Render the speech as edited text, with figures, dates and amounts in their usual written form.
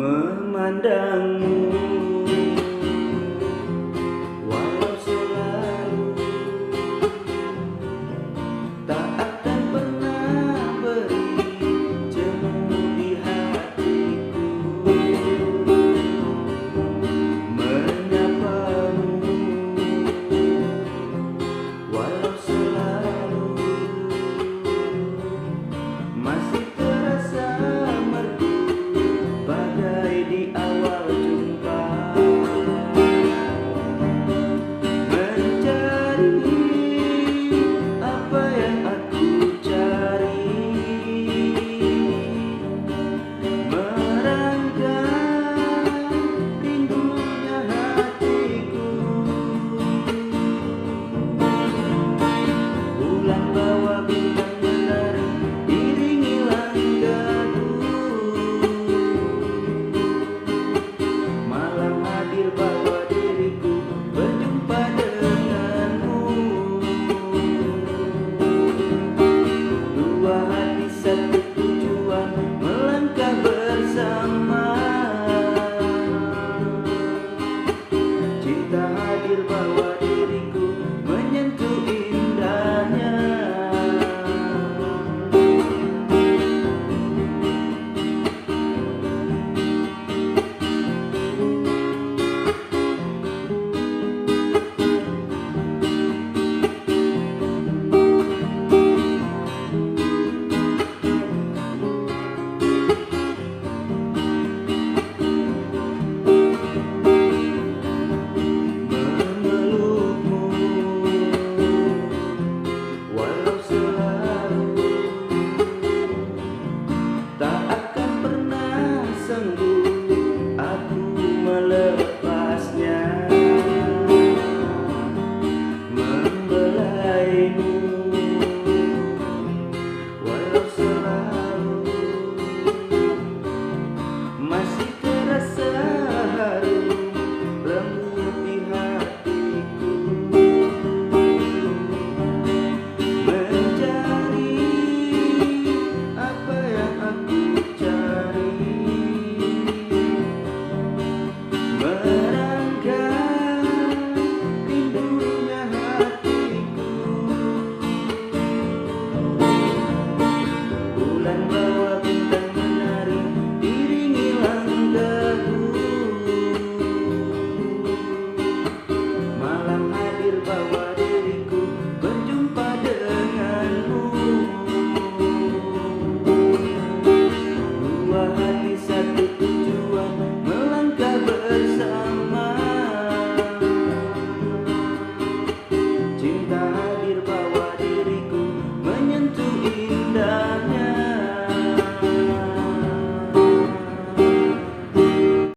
memandangmu, walau selalu tak akan pernah beri jemu di hatiku, menyapamu walau selalu masih terasa merdu bagai di awal jumpa, mencari apa yang aku cari, merangkai rindunya hatiku. Bulan bawa bintang menari iringi langkahku, malam hadir bawa diriku berjumpa denganmu. Dua hati satu tujuan melangkah bersama, cinta hadir bawa diriku menyentuh indahnya. Memelukmu walau selalu tak akan pernah sanggup aku melepasnya, membelaimu walau selalu masih terasa harum lembut di hatiku, mencari apa yang aku cari, merangkai rindunya hatiku. Bulan bawa